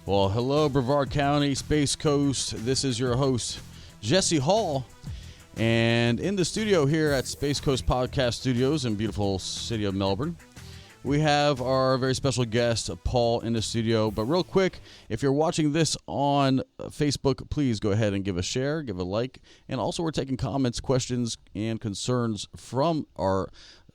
Well, hello, Brevard County, Space Coast. This is your host, Jesse Hall. And in the studio here at Space Coast Podcast Studios in beautiful city of Melbourne, we have our very special guest, Paul, in the studio. But real quick, if you're watching this on Facebook, please go ahead and give a share, give a like. And also, we're taking comments, questions, and concerns from our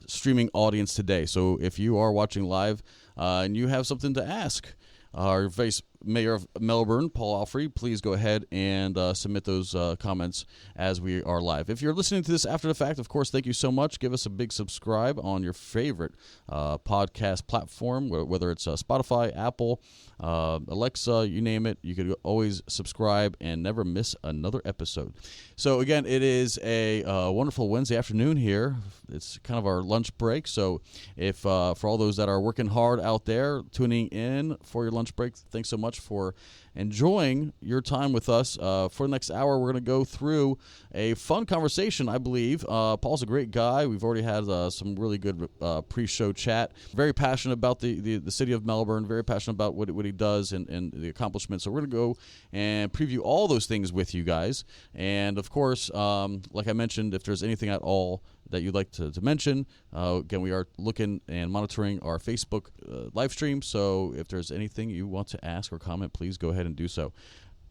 streaming audience today. So if you are watching live and you have something to ask, our Vice Mayor of Melbourne, Paul Alfrey, please go ahead and submit those comments as we are live. If you're listening to this after the fact, of course, thank you so much. Give us a big subscribe on your favorite podcast platform, whether it's Spotify, Apple, Alexa, you name it. You could always subscribe and never miss another episode. So, again, it is a wonderful Wednesday afternoon here. It's kind of our lunch break. So if for all those that are working hard out there, tuning in for your lunch break, thanks so much for enjoying your time with us. For the next hour, we're going to go through a fun conversation, I believe. Paul's a great guy. We've already had some really good pre-show chat. Very passionate about the city of Melbourne, very passionate about what he does and the accomplishments. So we're going to go and preview all those things with you guys. And, of course, like I mentioned, if there's anything at all that you'd like to mention, again, we are looking and monitoring our Facebook live stream. So if there's anything you want to ask or comment, please go ahead and do so.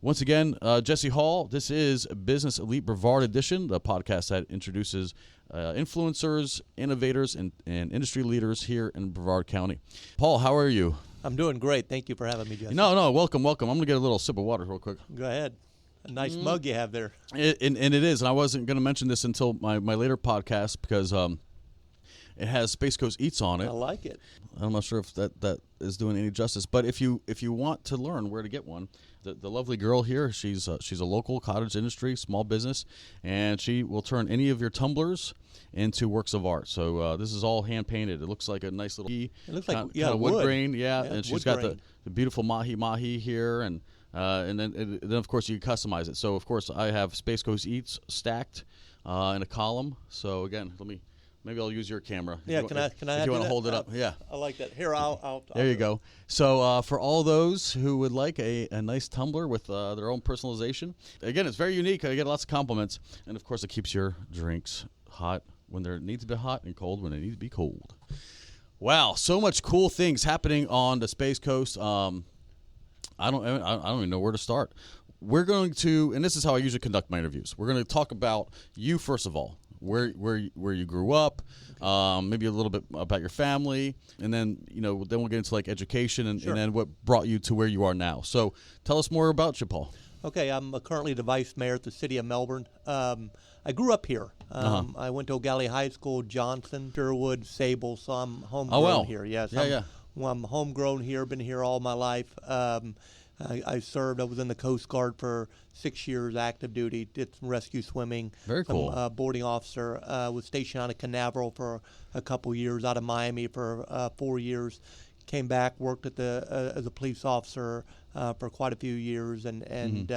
Once again, Jesse Hall, this is Business Elite Brevard Edition, the podcast that introduces influencers, innovators, and industry leaders here in Brevard County. Paul, how are you? I'm doing great. Thank you for having me, Jesse. No, welcome. I'm going to get a little sip of water real quick. Go ahead. A nice mug you have there. And it is, and I wasn't going to mention this until my later podcast because it has Space Coast Eats on it. I like it. I'm not sure if that is doing any justice, but if you want to learn where to get one, the lovely girl here, she's a local cottage industry, small business, and she will turn any of your tumblers into works of art. So this is all hand painted. It looks like a nice little. It looks like kind of wood grain, yeah. And she's got grain. the beautiful mahi here, and then of course you can customize it. So of course I have Space Coast Eats stacked in a column. So again, maybe I'll use your camera. Yeah, if can I? If you want to hold it up, yeah. I like that. Here, I'll there you go. So for all those who would like a nice tumbler with their own personalization, again, it's very unique. I get lots of compliments, and of course, it keeps your drinks hot when they need to be hot and cold when they need to be cold. Wow, so much cool things happening on the Space Coast. I don't even know where to start. We're going to, and this is how I usually conduct my interviews. We're going to talk about you first of all, where you grew up, maybe a little bit about your family, and then then we'll get into like education and then what brought you to where you are now. So tell us more about you, Paul. Okay, I'm currently the Vice Mayor at the city of Melbourne. I grew up here. I went to O'Galley High School, Johnson, Sherwood, Sable, so I'm homegrown here. Yes, I'm homegrown here, been here all my life. I served, I was in the Coast Guard for 6 years, active duty, did some rescue swimming. Very cool. Boarding officer, was stationed out of Canaveral for a couple years, out of Miami for 4 years. Came back, worked at as a police officer for quite a few years and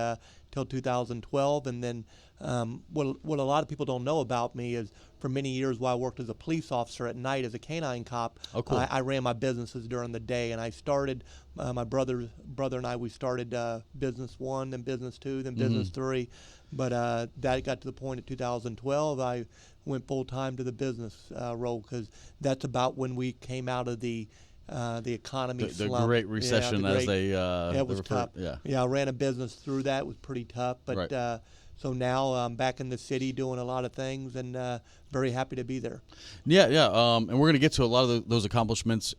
till 2012. And then what a lot of people don't know about me is for many years while I worked as a police officer at night as a canine cop, I ran my businesses during the day. And I started, my brother and I, we started Business 1, then Business 2, then Business 3. But that got to the point in 2012, I went full-time to the business role because that's about when we came out of the economy slump. The Great Recession, as they it was refer. tough. Yeah, I ran a business through that. It was pretty tough, but so now I'm back in the city doing a lot of things and very happy to be there. Yeah. And we're going to get to a lot of those accomplishments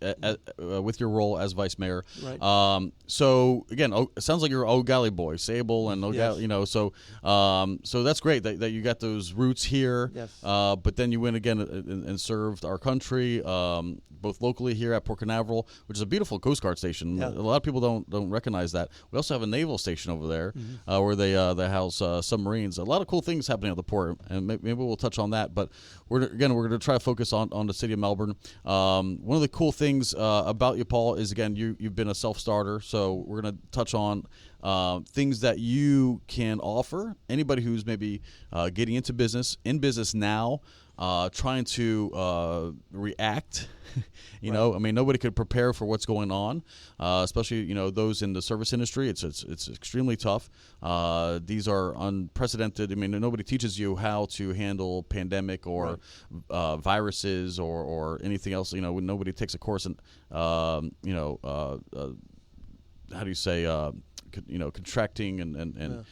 with your role as Vice Mayor. Right. So again, it sounds like you're an O'Galley boy, Sable and O'Galley. Yes. So that's great that you got those roots here. Yes. But then you went again and served our country, both locally here at Port Canaveral, which is a beautiful Coast Guard station. Yeah. A lot of people don't recognize that. We also have a naval station over there where they house submarines. A lot of cool things happening at the port, and maybe we'll touch on that. But we're going to try to focus on the city of Melbourne. One of the cool things about you, Paul, is again you've been a self-starter. So we're going to touch on things that you can offer anybody who's maybe getting into business, in business now. trying to react. You know, I mean, nobody could prepare for what's going on, especially those in the service industry. It's extremely tough. These are unprecedented. I mean, nobody teaches you how to handle pandemic or viruses or anything else. When nobody takes a course in how do you say contracting and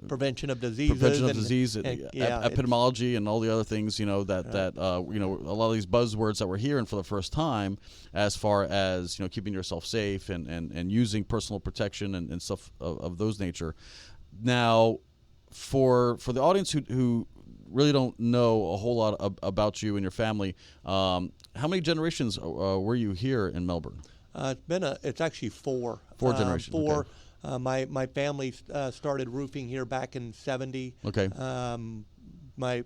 prevention of diseases, epidemiology, and all the other things that a lot of these buzzwords that we're hearing for the first time, as far as keeping yourself safe and using personal protection and stuff of those nature. Now, for the audience who really don't know a whole lot about you and your family, how many generations were you here in Melbourne? It's actually four. Four generations. Four. Okay. My family started roofing here back in '70. Okay.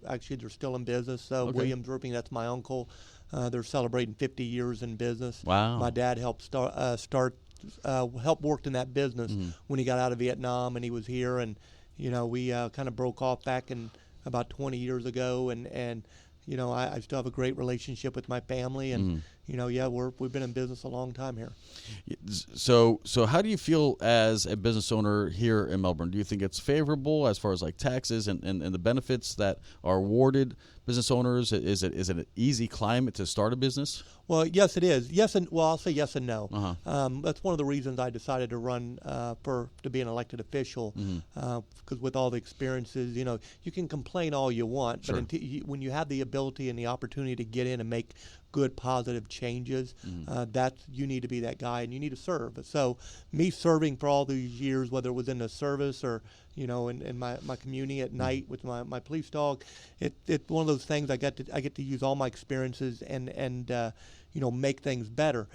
Actually they're still in business. Williams Roofing, that's my uncle. They're celebrating 50 years in business. Wow. My dad helped helped work in that business when he got out of Vietnam, and he was here, and we kind of broke off back in about 20 years ago, and I still have a great relationship with my family, and we've been in business a long time here. So how do you feel as a business owner here in Melbourne? Do you think it's favorable as far as like taxes and the benefits that are awarded business owners? Is it an easy climate to start a business? Well, yes, it is. I'll say yes and no. Uh-huh. That's one of the reasons I decided to run to be an elected official, because with all the experiences, you can complain all you want, Sure. but when you have the ability and the opportunity to get in and make good, positive changes, you need to be that guy, and you need to serve. So me serving for all these years, whether it was in the service or in my community at night with my police dog, it's one of those things I get to use all my experiences and make things better.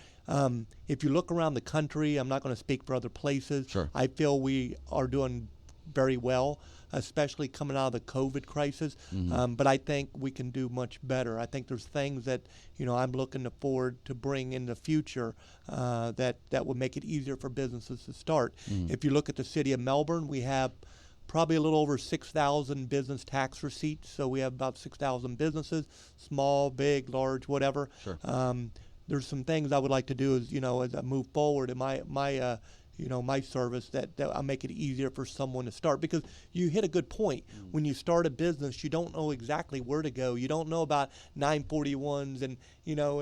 If you look around the country, I'm not going to speak for other places. Sure. I feel we are doing very well, especially coming out of the COVID crisis. But I think we can do much better. I think there's things that I'm looking forward to bring in the future that will make it easier for businesses to start. If you look at the city of Melbourne, we have probably a little over 6,000 business tax receipts. So we have about 6,000 businesses, small, big, large, whatever. Sure. There's some things I would like to do as I move forward in my service that I'll make it easier for someone to start, because you hit a good point. When you start a business, you don't know exactly where to go. You don't know about 941s and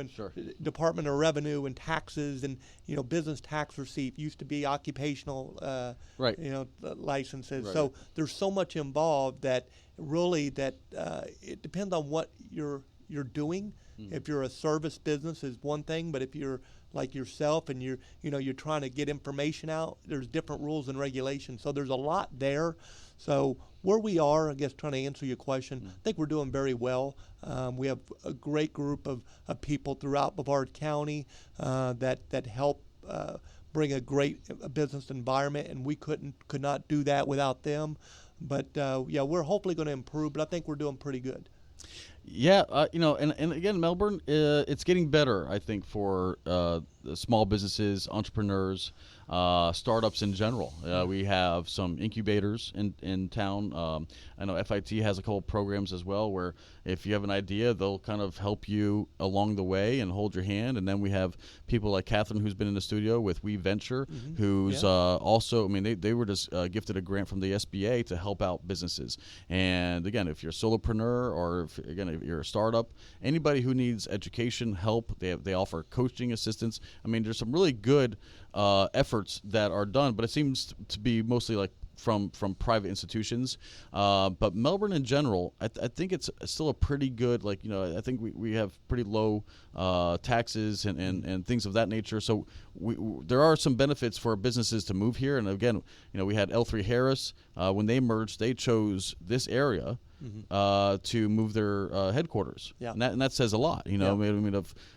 Sure. Department of Revenue and taxes and business tax receipt. Used to be occupational Right. licenses. Right. So there's so much involved that really it depends on what you're doing. If you're a service business is one thing, but if you're like yourself and you're trying to get information out, there's different rules and regulations. So there's a lot there. So where we are, I guess, trying to answer your question, I think we're doing very well. We have a great group of people throughout Brevard County that help bring a great business environment, and we could not do that without them. But we're hopefully going to improve, but I think we're doing pretty good. Yeah, and again, Melbourne, it's getting better, I think, for the small businesses, entrepreneurs, startups in general. We have some incubators in town. I know FIT has a couple programs as well, where if you have an idea, they'll kind of help you along the way and hold your hand. And then we have people like Catherine, who's been in the studio with We Venture, who's also, they were just gifted a grant from the SBA to help out businesses. And again, if you're a solopreneur or if you're a startup, anybody who needs education, help, they offer coaching assistance. There's some really good efforts that are done, but it seems to be mostly like from private institutions. But Melbourne in general, I think it's still a pretty good, I think we have pretty low taxes and things of that nature. So there are some benefits for businesses to move here. And again, we had Alfrey Harris, when they merged, they chose this area to move their headquarters. Yeah. And that says a lot,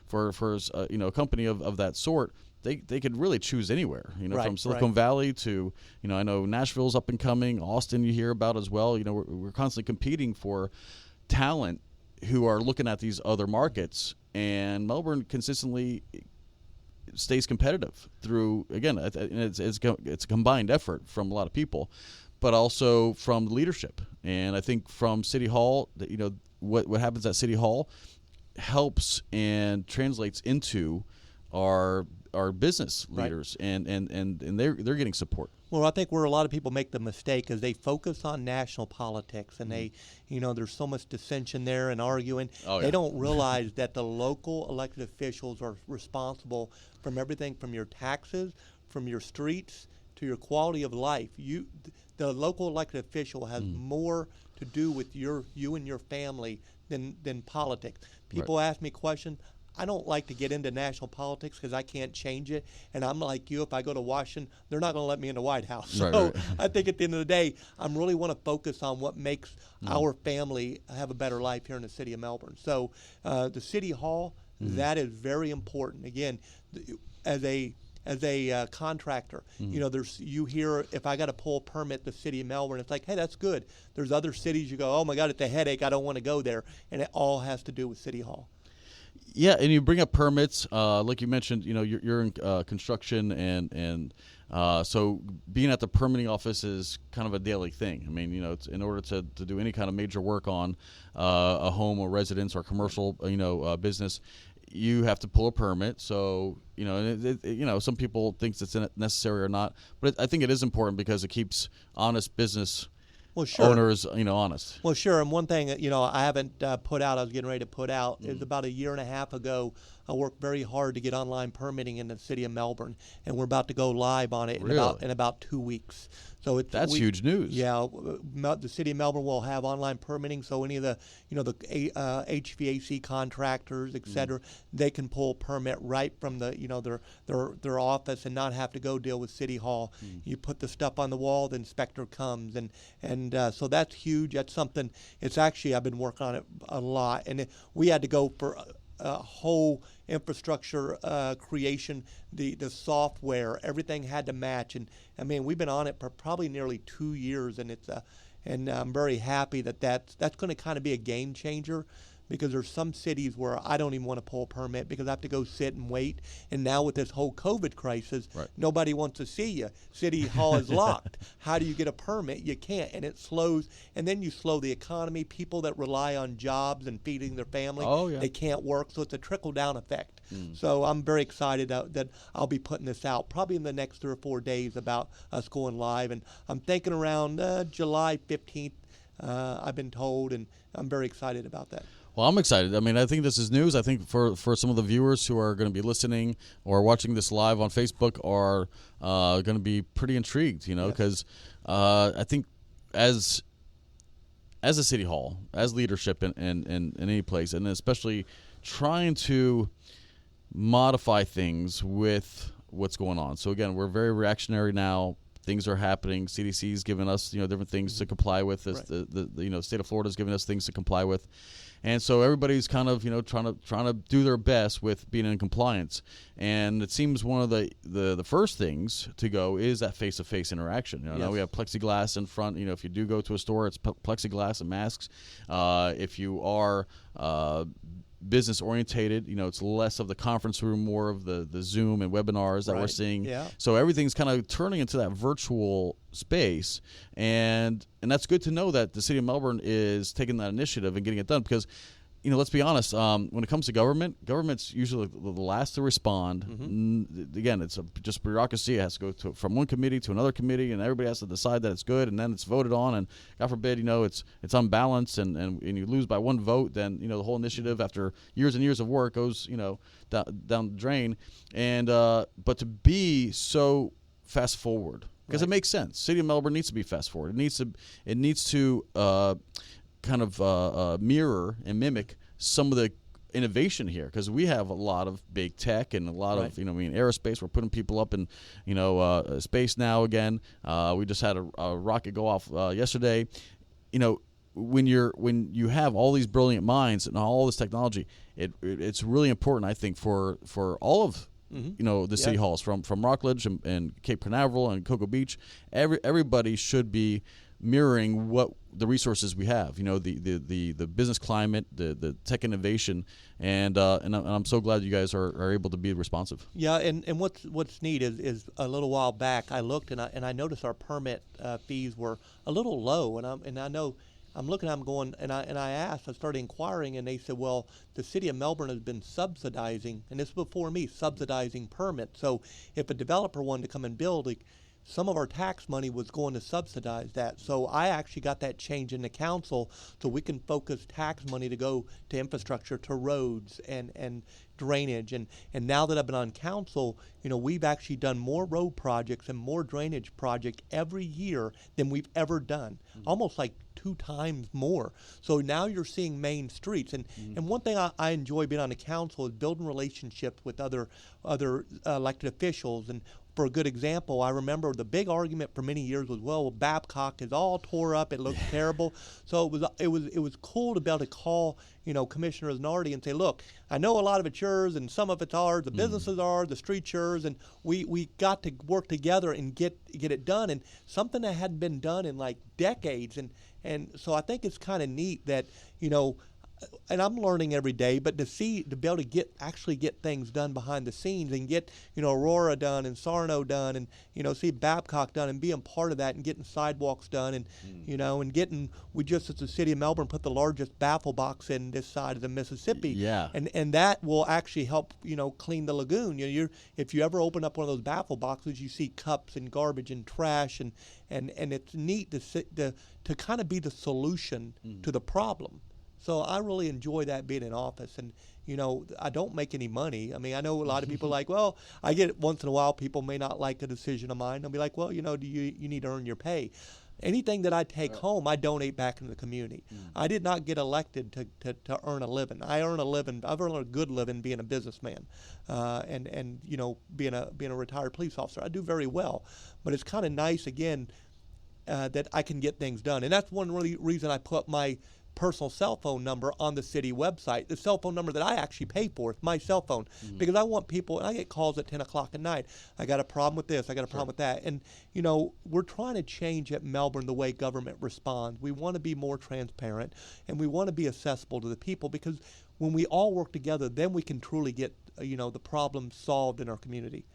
for a company of that sort. They could really choose anywhere, from Silicon Valley to, I know Nashville's up and coming, Austin you hear about as well. We're constantly competing for talent who are looking at these other markets, and Melbourne consistently stays competitive through, again, it's a combined effort from a lot of people, but also from leadership. And I think from City Hall, what happens at City Hall helps and translates into our business leaders, and they're getting support. Well, I think where a lot of people make the mistake is they focus on national politics, and they, there's so much dissension there and arguing. Oh, yeah. They don't realize that the local elected officials are responsible from everything from your taxes, from your streets, to your quality of life. The local elected official has more to do with you and your family than politics. People ask me questions. I don't like to get into national politics because I can't change it. And I'm like you, if I go to Washington, they're not going to let me in the White House. So I think at the end of the day, I really want to focus on what makes our family have a better life here in the city of Melbourne. So the City Hall, that is very important. Again, as a contractor, you hear, if I got to pull a permit the city of Melbourne, it's like, hey, that's good. There's other cities you go, oh my God, it's a headache, I don't want to go there. And it all has to do with City Hall. Yeah, and you bring up permits, like you mentioned. You're in construction, and so being at the permitting office is kind of a daily thing. I mean, it's in order to do any kind of major work on a home or residence or commercial, business, you have to pull a permit. So some people think it's necessary or not, but I think it is important because it keeps honest business owners, honest. Well, sure. And one thing, I haven't put out, I was getting ready to put out, is about a year and a half ago, I worked very hard to get online permitting in the city of Melbourne, and we're about to go live on it in about 2 weeks. So that's huge news. Yeah, the city of Melbourne will have online permitting, so any of the HVAC contractors, et cetera, they can pull a permit right from the their office and not have to go deal with City Hall. You put the stuff on the wall, the inspector comes, and so that's huge. That's something. It's actually, I've been working on it a lot, and we had to go for a whole infrastructure creation, the software, everything had to match, and I mean we've been on it for probably nearly 2 years, and and I'm very happy that's going to kind of be a game changer, because there's some cities where I don't even want to pull a permit because I have to go sit and wait. And now with this whole COVID crisis, nobody wants to see you. City Hall is locked. How do you get a permit? You can't, and it slows. And then you slow the economy. People that rely on jobs and feeding their family, they can't work. So it's a trickle-down effect. So I'm very excited that I'll be putting this out probably in the next 3 or 4 days about us going live. And I'm thinking around July 15th, I've been told, and I'm very excited about that. Well, I'm excited. I mean, I think this is news. I think for some of the viewers who are going to be listening or watching this live on Facebook are going to be pretty intrigued, because I think as a city hall, as leadership in any place, and especially trying to modify things with what's going on. So, again, we're very reactionary now. Things are happening. CDC's giving us, different things to comply with. The state of Florida's giving us things to comply with. And so everybody's kind of, trying to do their best with being in compliance. And it seems one of the first things to go is that face-to-face interaction. Now we have plexiglass in front. If you do go to a store, it's plexiglass and masks. If you are business orientated, it's less of the conference room, more of the Zoom and webinars that we're seeing. So everything's kind of turning into that virtual space, and that's good to know that the city of Melbourne is taking that initiative and getting it done, because let's be honest, when it comes to government's usually the last to respond. Again, it's just bureaucracy. It has to go from one committee to another committee, and everybody has to decide that it's good, and then it's voted on, and God forbid, it's unbalanced, and you lose by one vote, then, the whole initiative after years and years of work goes, down the drain. And but to be so fast forward, because it makes sense. City of Melbourne needs to be fast forward. It needs to kind of mirror and mimic some of the innovation here, because we have a lot of big tech and a lot of aerospace. We're putting people up in space now again. We just had a rocket go off yesterday. When you have all these brilliant minds and all this technology, it's really important, I think, for all of the city halls from Rockledge and Cape Canaveral and Cocoa Beach. Everybody should be mirroring what the resources we have, the business climate, the tech innovation, and I'm so glad you guys are able to be responsive. Yeah, and what's neat is a little while back I looked and I noticed our permit fees were a little low, and I know I'm looking at them going, and I started inquiring, and they said, well, the city of Melbourne has been subsidizing, and this is before me, subsidizing permits. So if a developer wanted to come and build, like, some of our tax money was going to subsidize that. So I actually got that change in the council so we can focus tax money to go to infrastructure, to roads and drainage. And now that I've been on council, we've actually done more road projects and more drainage projects every year than we've ever done, almost like 2 times more. So now you're seeing main streets. And one thing I enjoy being on the council is building relationships with other elected officials. And for a good example, I remember the big argument for many years was, well, Babcock is all tore up, it looks terrible. So it was cool to be able to call, Commissioner Nardi and say, look, I know a lot of it's yours and some of it's ours, the businesses are, the streets yours, and we got to work together and get it done. And something that hadn't been done in like decades. And so I think it's kind of neat that, and I'm learning every day, but to be able to actually get things done behind the scenes and get, Aurora done and Sarno done and, see Babcock done and being part of that and getting sidewalks done and, and we just, as the city of Melbourne, put the largest baffle box in this side of the Mississippi. Yeah. And that will actually help, clean the lagoon. If you ever open up one of those baffle boxes, you see cups and garbage and trash and it's neat to kind of be the solution to the problem. So I really enjoy that being in office. And, I don't make any money. I mean, I know a lot of people like, well, I get it once in a while, people may not like a decision of mine. They'll be like, well, you need to earn your pay. Anything that I take home, I donate back into the community. I did not get elected to earn a living. I earn a living. I've earned a good living being a businessman, and being a retired police officer. I do very well, but it's kind of nice again that I can get things done, and that's one really reason I put my personal cell phone number on the city website, the cell phone number that I actually pay for. It's my cell phone, because I want people, and I get calls at 10 o'clock at night. I got a problem with this, I got a problem with that. And, we're trying to change at Melbourne the way government responds. We want to be more transparent, and we want to be accessible to the people, because when we all work together, then we can truly get, the problems solved in our community.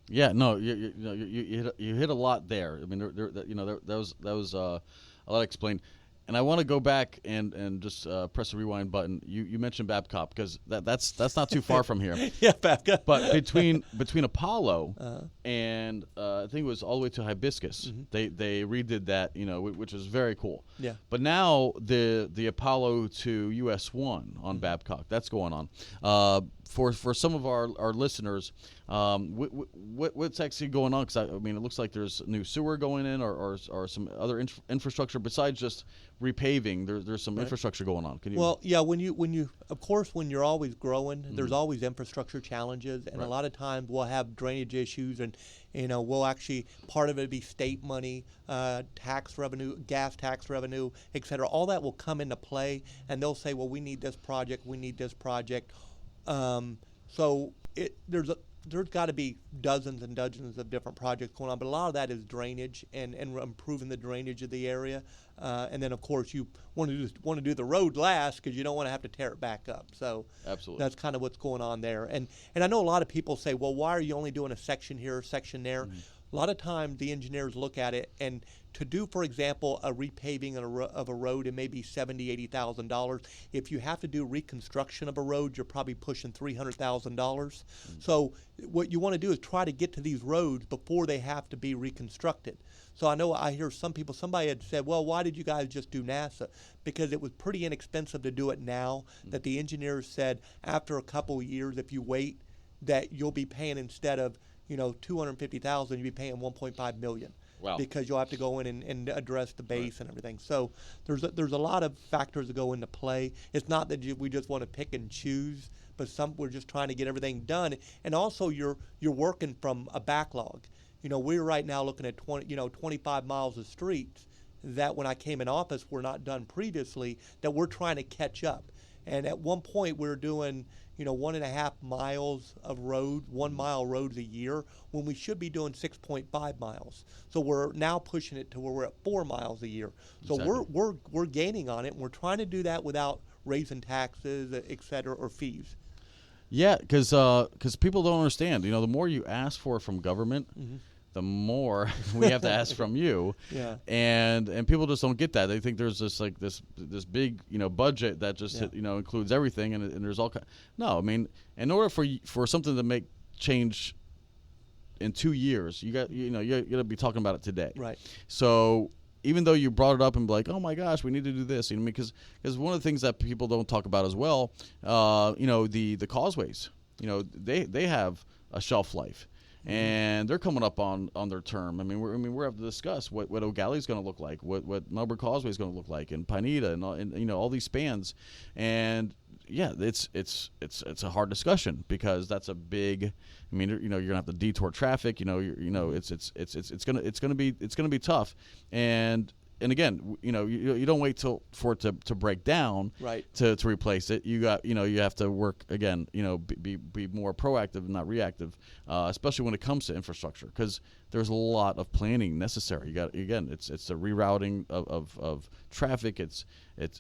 Yeah, no, you hit a lot there. I mean, that was a lot explained. And I want to go back and just press the rewind button. You mentioned Babcock, because that's not too far from here. Yeah, Babcock. But between Apollo and I think it was all the way to Hibiscus, they redid that, which was very cool. Yeah. But now the Apollo to US 1 on Babcock, that's going on. For some of our listeners, what's actually going on? Because I mean, it looks like there's new sewer going in, or some other infrastructure besides just repaving. There's some infrastructure going on. Can you? Well, yeah. When you're always growing, there's always infrastructure challenges, and a lot of times we'll have drainage issues, and we'll actually, part of it be state money, tax revenue, gas tax revenue, et cetera. All that will come into play, and they'll say, well, we need this project, we need this project. So there's got to be dozens and dozens of different projects going on, but a lot of that is drainage and improving the drainage of the area. And then, of course, you want to do the road last, because you don't want to have to tear it back up. So absolutely, that's kind of what's going on there. And I know a lot of people say, well, why are you only doing a section here, a section there? A lot of times the engineers look at it, and to do, for example, a repaving of a road, it may be $70,000, $80,000. If you have to do reconstruction of a road, you're probably pushing $300,000. So what you want to do is try to get to these roads before they have to be reconstructed. So I hear somebody had said, well, why did you guys just do NASA? Because it was pretty inexpensive to do it now, that the engineers said after a couple of years, if you wait, that you'll be paying, instead of $250,000, you'll be paying $1.5 million. Wow. Because you'll have to go in and address the base and everything. So there's a lot of factors that go into play. It's not that we just want to pick and choose, but we're just trying to get everything done. And also you're working from a backlog. We're right now looking at 25 miles of streets that when I came in office were not done previously, that we're trying to catch up. And at one point we were doing 1.5 miles of road, 1 mile roads a year, when we should be doing 6.5 miles. So we're now pushing it to where we're at 4 miles a year. So exactly. we're gaining on it, and we're trying to do that without raising taxes, et cetera, or fees. Yeah, because people don't understand. The more you ask for from government, the more we have to ask from you. Yeah. And people just don't get that. They think there's this this big budget that just includes everything, and there's all no. I mean, in order for something to make change in 2 years, you got to be talking about it today. Right. So even though you brought it up and be like, oh my gosh, we need to do this, because one of the things that people don't talk about as well, the causeways, they have a shelf life. And they're coming up on their term. I mean, we're have to discuss what O'Galley's going to look like, what Melbourne Causeway is going to look like, and Pineda, and all these spans. And yeah, it's a hard discussion, because that's a big. I mean, you're gonna have to detour traffic. It's gonna be tough. And again, you don't wait for it to break down, right, to replace it. You have to work again. Be more proactive, not reactive, especially when it comes to infrastructure, because there's a lot of planning necessary. It's the rerouting of traffic.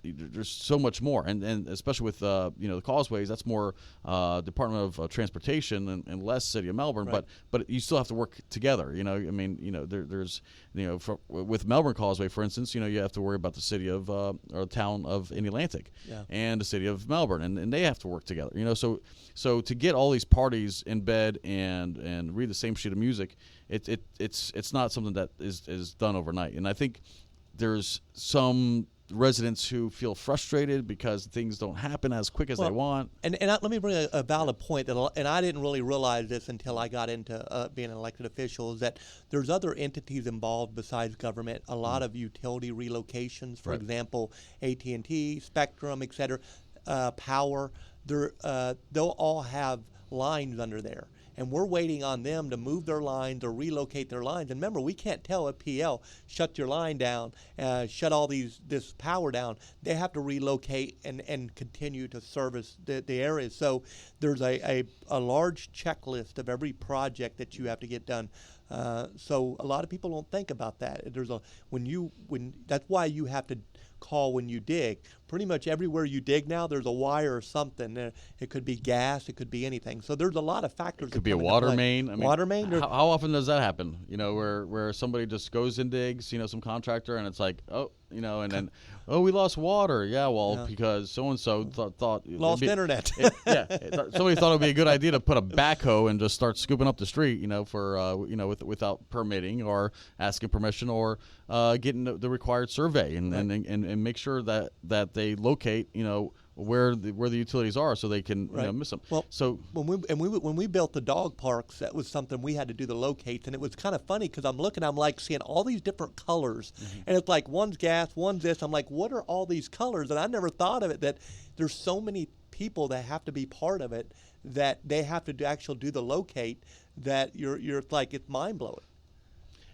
There's so much more, and especially with the causeways, that's more Department of Transportation and less City of Melbourne. Right. But you still have to work together. There's with Melbourne Causeway, for instance, you have to worry about the city of or town of Atlantic, and the city of Melbourne, and they have to work together. So to get all these parties in bed and read the same sheet of music, it's not something that is done overnight. And I think there's some residents who feel frustrated because things don't happen as quick as they want. And let me bring a valid point, and I didn't really realize this until I got into being an elected official, is that there's other entities involved besides government. A lot of utility relocations, for example, AT&T, Spectrum, et cetera, Power. They'll all have lines under there. And we're waiting on them to move their lines or relocate their lines. And remember, we can't tell a PL, shut your line down, shut all this power down. They have to relocate and continue to service the areas. So there's a large checklist of every project that you have to get done. So a lot of people don't think about that. That's why you have to call when you dig. Pretty much everywhere you dig now, there's a wire or something. It could be gas, it could be anything. So there's a lot of factors. It could be a water main. Water main. How often does that happen? Where somebody just goes and digs, some contractor, and it's like, and then, we lost water. Yeah, well, because so and so thought lost internet. Somebody thought it would be a good idea to put a backhoe and just start scooping up the street, for without permitting or asking permission or getting the required survey and make sure that they locate where the utilities are, so they can miss them. Well, so when we built the dog parks, that was something we had to do the locates, and it was kind of funny because I'm like seeing all these different colors, and it's like one's gas, one's this. I'm like, what are all these colors? And I never thought of it, that there's so many people that have to be part of it, that they have to actually do the locate, that you're like, it's mind blowing.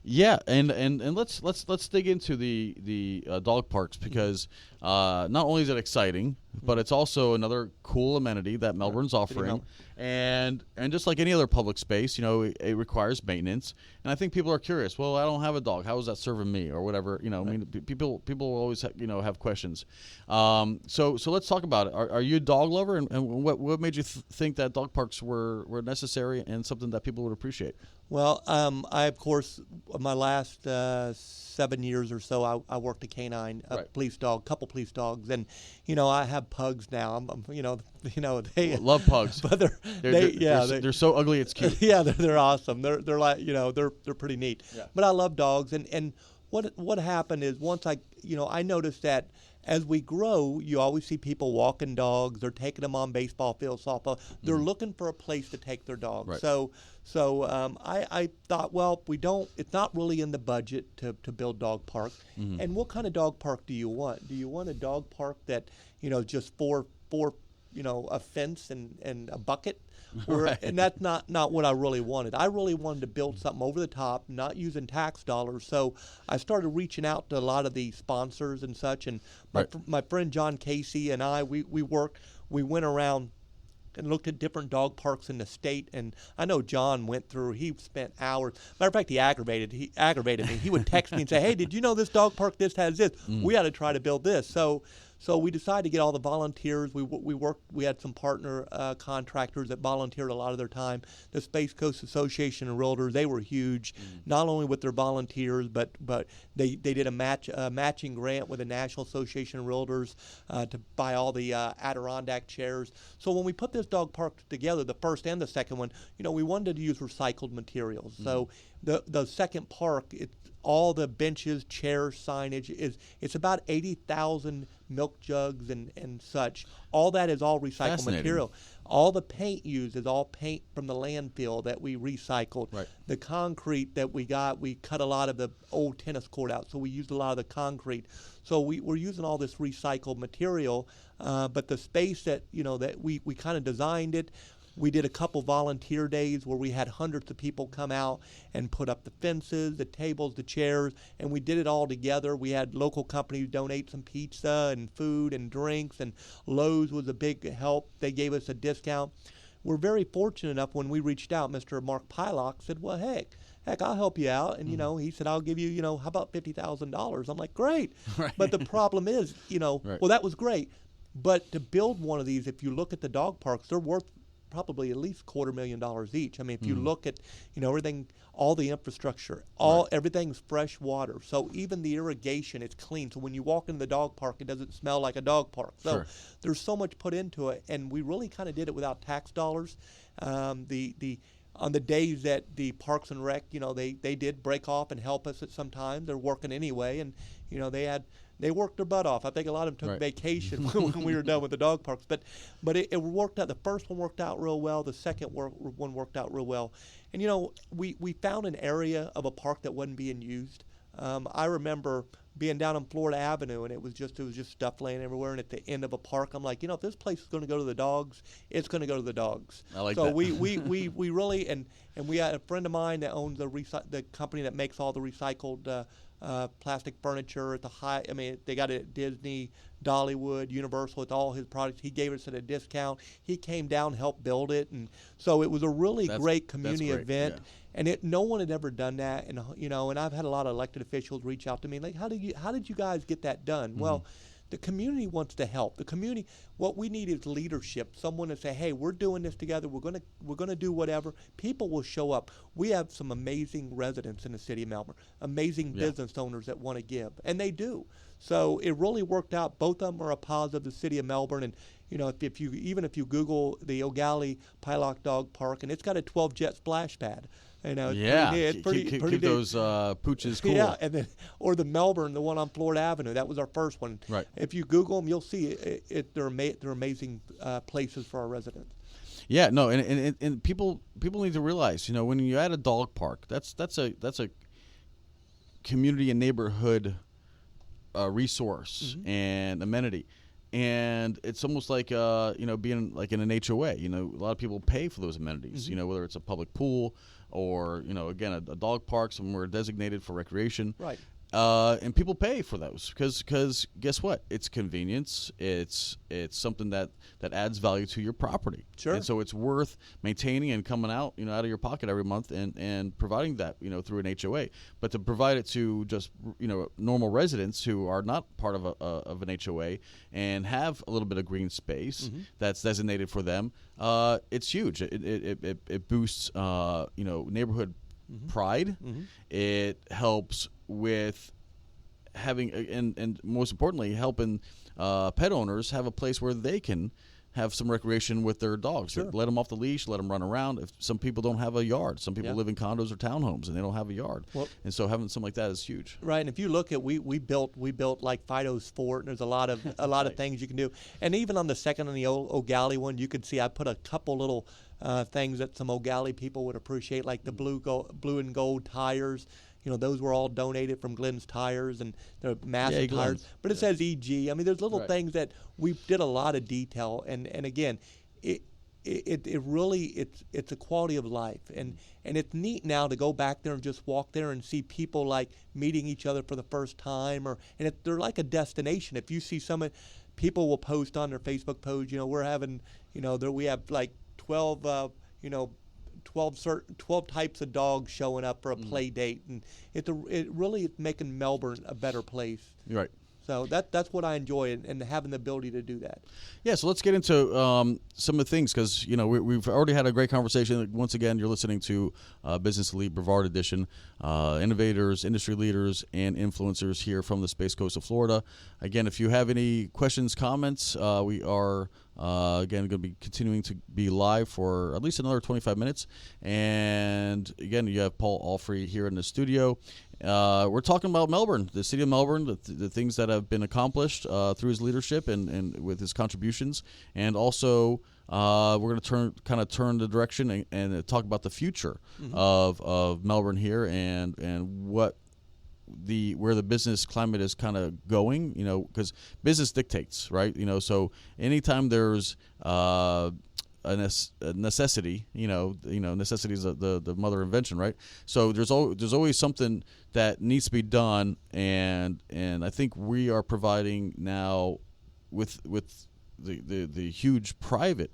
Yeah, and let's dig into the dog parks, because not only is it exciting, but it's also another cool amenity that Melbourne's offering, and just like any other public space, it requires maintenance. And I think people are curious. Well, I don't have a dog. How is that serving me, or whatever? I mean, people always have questions. So let's talk about it. Are you a dog lover, and what made you think that dog parks were necessary and something that people would appreciate? Well, I, of course, my last 7 years or so, I worked a canine, police dog, couple police dogs, and I have pugs now. They love pugs, but they're so ugly it's cute. Yeah, they're awesome. They're like they're pretty neat. Yeah. But I love dogs, and what happened is, once I noticed that as we grow, you always see people walking dogs. They're taking them on baseball fields, softball. They're looking for a place to take their dogs. Right. So I thought, well, it's not really in the budget to build dog park. Mm-hmm. And what kind of dog park do you want? Do you want a dog park that, just four a fence and a bucket? And that's not what I really wanted. I really wanted to build something over the top, not using tax dollars. So I started reaching out to a lot of the sponsors and such. And my friend John Casey and I, we went around and looked at different dog parks in the state. And I know John he spent hours. Matter of fact, he aggravated me. He would text me and say, hey, did you know this dog park, this has this? We ought to try to build this. So So we decided to get all the volunteers. We had some partner contractors that volunteered a lot of their time. The Space Coast Association of Realtors, they were huge, not only with their volunteers, but they did a matching grant with the National Association of Realtors to buy all the Adirondack chairs. So when we put this dog park together, the first and the second one, we wanted to use recycled materials. So the second park, all the benches, chairs, signage it's about 80,000 milk jugs and such. All that is all recycled material. All the paint used is all paint from the landfill that we recycled. Right. The concrete that we got, we cut a lot of the old tennis court out, so we used a lot of the concrete. So we're using all this recycled material, but the space that we kind of designed it. We did a couple volunteer days where we had hundreds of people come out and put up the fences, the tables, the chairs, and we did it all together. We had local companies donate some pizza and food and drinks, and Lowe's was a big help. They gave us a discount. We're very fortunate enough when we reached out, Mr. Mark Pylock said, well, heck, I'll help you out. And, he said, I'll give you, how about $50,000? I'm like, great. Right. But the problem is, right. Well, that was great. But to build one of these, if you look at the dog parks, they're worth probably at least $250,000 each. I mean, if you look at, everything, all the infrastructure, everything's fresh water. So even the irrigation, it's clean. So when you walk into the dog park, it doesn't smell like a dog park. So there's so much put into it, and we really kind of did it without tax dollars. On the days that the Parks and Rec, they did break off and help us at some time. They're working anyway, and they worked their butt off. I think a lot of them took vacation when we were done with the dog parks. But it worked out. The first one worked out real well. The second one worked out real well. And, we found an area of a park that wasn't being used. I remember being down on Florida Avenue, and it was just stuff laying everywhere. And at the end of a park, I'm like, if this place is going to go to the dogs, it's going to go to the dogs. I like that. So we really and we had a friend of mine that owns the company that makes all the recycled plastic furniture at the they got it at Disney, Dollywood, Universal, with all his products. He gave us at a discount. He came down, helped build it, and so it was a really great community event. Yeah. And no one had ever done that, and and I've had a lot of elected officials reach out to me like, how did you guys get that done? Well, the community wants to help. The community, what we need is leadership. Someone to say, hey, we're doing this together. We're gonna do whatever. People will show up. We have some amazing residents in the city of Melbourne, amazing business owners that want to give, and they do. So it really worked out. Both of them are a positive of the city of Melbourne, and if you Google the O'Galley Pylock Dog Park, and it's got a 12-jet splash pad. It's pretty keep big. those pooches cool. Yeah, and then or the Melbourne, the one on Florida Avenue, that was our first one. Right. If you Google them, you'll see they're amazing places for our residents. Yeah, no, and people need to realize, when you add a dog park, that's a community and neighborhood resource and amenity. And it's almost like being like in an HOA. A lot of people pay for those amenities. Whether it's a public pool or again a dog park somewhere designated for recreation. Right. And people pay for those because guess what? It's convenience. It's something that adds value to your property. Sure. And so it's worth maintaining and coming out out of your pocket every month and providing that through an HOA. But to provide it to just normal residents who are not part of an HOA and have a little bit of green space that's designated for them, it's huge. It boosts neighborhood pride. It helps with having and most importantly helping pet owners have a place where they can have some recreation with their dogs. Sure. Let them off the leash, let them run around. If some people don't have a yard, some people live in condos or townhomes and they don't have a yard. Well, and so having something like that is huge. Right, and if you look at we built like Fido's Fort, and there's a lot of of things you can do. And even on the second and the O'Galley one, you can see I put a couple little things that some O'Galley people would appreciate, like the blue and gold tires. Those were all donated from Glenn's Tires, and they're massive tires. But it says EG. I mean, there's little things that we did a lot of detail, and again, it really it's a quality of life, and it's neat now to go back there and just walk there and see people like meeting each other for the first time, they're like a destination. If you see people will post on their Facebook page, we're having, we have like 12 types of dogs showing up for a play date, and it really is making Melbourne a better place. Right. So that's what I enjoy, and having the ability to do that. Yeah, so let's get into some of the things, because we've already had a great conversation. Once again, you're listening to Business Elite Brevard Edition, innovators, industry leaders, and influencers here from the Space Coast of Florida. Again, if you have any questions, comments, we are again going to be continuing to be live for at least another 25 minutes. And again, you have Paul Alfrey here in the studio. We're talking about Melbourne, the city of Melbourne, the things that have been accomplished through his leadership and with his contributions, and also we're going to turn the direction and talk about the future of Melbourne here and what where the business climate is kind of going, because business dictates, right? So anytime there's a necessity, necessity is the mother of invention, right? So there's always something that needs to be done, and I think we are providing now with the huge private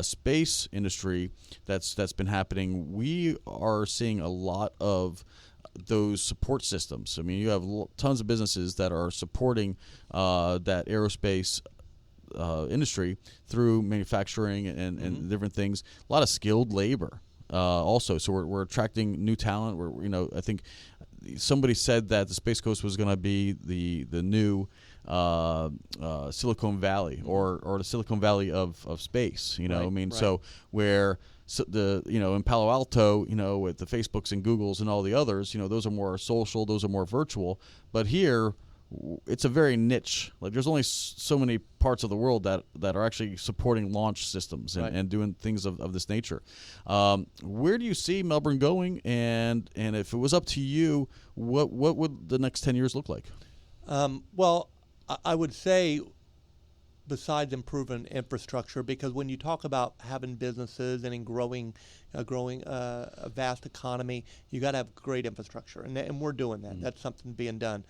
space industry that's been happening. We are seeing a lot of those support systems. I mean, you have tons of businesses that are supporting that aerospace industry through manufacturing and different things. A lot of skilled labor also. So we're attracting new talent. I think somebody said that the Space Coast was going to be the new Silicon Valley or the Silicon Valley of space. Right. So where in Palo Alto, with the Facebooks and Googles and all the others, those are more social, those are more virtual. But here, it's a very niche. Like, there's only so many parts of the world that are actually supporting launch systems and doing things of this nature. Where do you see Melbourne going? And if it was up to you, what would the next 10 years look like? Well, I would say, besides improving infrastructure, because when you talk about having businesses and in growing a vast economy, you got to have great infrastructure, and we're doing that. That's something being done.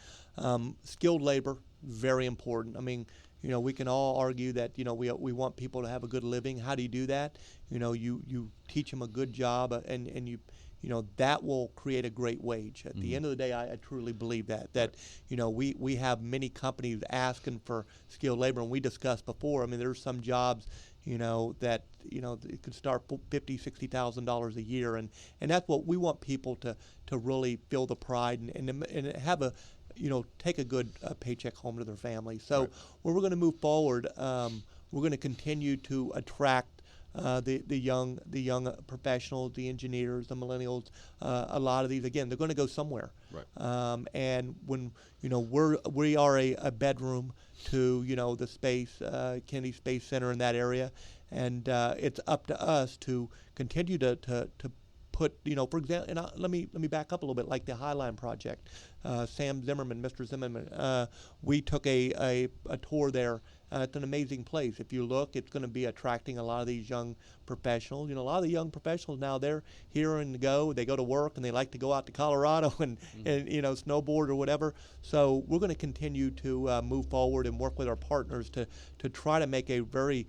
Skilled labor, very important. I mean, we can all argue that we want people to have a good living. How do you do that? You teach them a good job, and you that will create a great wage. At the end of the day, I truly believe that we have many companies asking for skilled labor, and we discussed before. I mean, there's some jobs that it could start $50,000-$60,000 a year, and that's what we want people to really feel the pride and have a take a good paycheck home to their family. So where we're going to move forward, we're going to continue to attract the young professionals, the engineers, the millennials. A lot of these, again, they're going to go somewhere. Right. And when we are a bedroom to the space Kennedy Space Center in that area, and it's up to us to continue to put, for example, and let me back up a little bit, like the Highline project. Mr. Zimmerman, we took a tour there. It's an amazing place. If you look, it's going to be attracting a lot of these young professionals. A lot of the young professionals now, they're here and they go to work, and they like to go out to Colorado and snowboard or whatever. So we're going to continue to move forward and work with our partners to try to make a very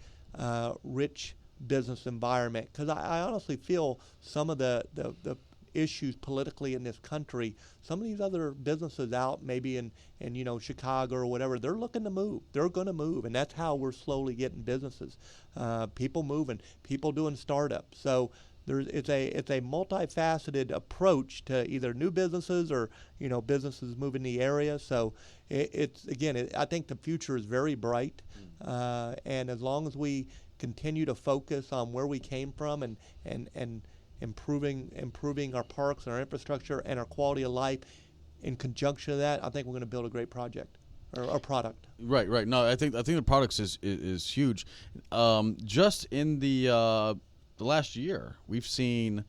rich business environment, because I honestly feel some of the issues politically in this country, some of these other businesses out maybe in Chicago or whatever, they're looking to move. They're going to move, and that's how we're slowly getting businesses, people moving, people doing startups. So it's a multifaceted approach to either new businesses or businesses moving the area. So I think the future is very bright, and as long as we continue to focus on where we came from and improving our parks and our infrastructure and our quality of life in conjunction with that, I think we're going to build a great project or product. Right. No, I think the products is huge. Just in the last year, we've seen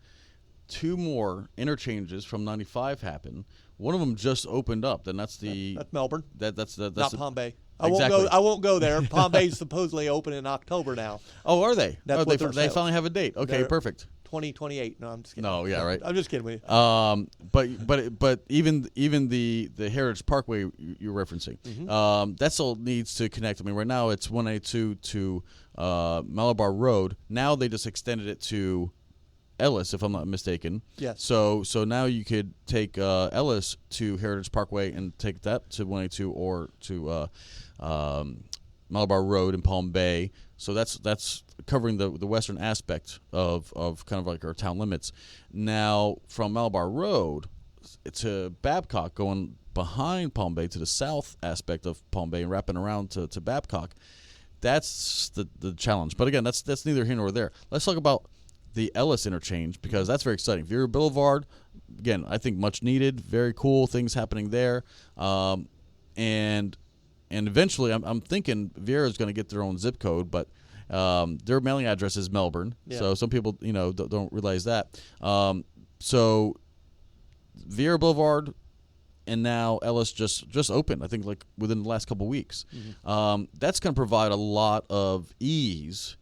2 more interchanges from 95 happen. One of them just opened up, and that's Melbourne. That's not Palm Bay. Exactly. I won't go there. Palm Bay's supposedly open in October now. Oh, are they? That's what they finally have a date. Okay, perfect. 2028. No, I'm just kidding. No, yeah, right. I'm just kidding with you. But even the Heritage Parkway you're referencing, that still needs to connect. I mean, right now it's 182 to Malabar Road. Now they just extended it to Ellis, if I'm not mistaken. Yes. So now you could take Ellis to Heritage Parkway and take that to 182 or to Malabar Road in Palm Bay. So that's covering the western aspect of kind of like our town limits. Now from Malabar Road to Babcock, going behind Palm Bay to the south aspect of Palm Bay and wrapping around to Babcock, that's the challenge. But again, that's neither here nor there. Let's talk about the Ellis interchange, because that's very exciting. Vieira Boulevard, again, I think much needed, very cool things happening there, and eventually I'm thinking Vieira is going to get their own zip code, but their mailing address is Melbourne, so some people don't realize that. So Vieira Boulevard and now Ellis just opened, I think, like within the last couple of weeks. That's going to provide a lot of ease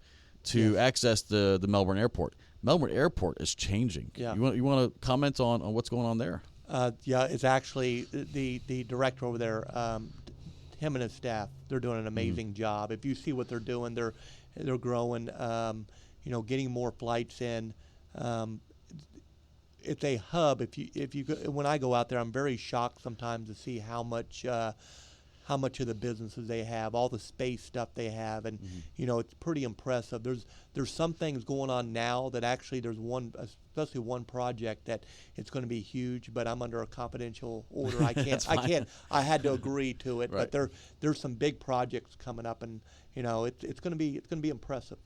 to access the Melbourne Airport. Melbourne Airport is changing. Yeah. You want to comment on what's going on there? It's actually the director over there, him and his staff. They're doing an amazing job. If you see what they're doing, they're growing. Getting more flights in. It's a hub. If you go, when I go out there, I'm very shocked sometimes to see how much of the businesses they have, all the space stuff they have, and it's pretty impressive. There's some things going on now that actually there's especially one project that it's going to be huge, but I'm under a confidential order. I can't. I had to agree to it, right. But there's some big projects coming up, and it's going to be impressive.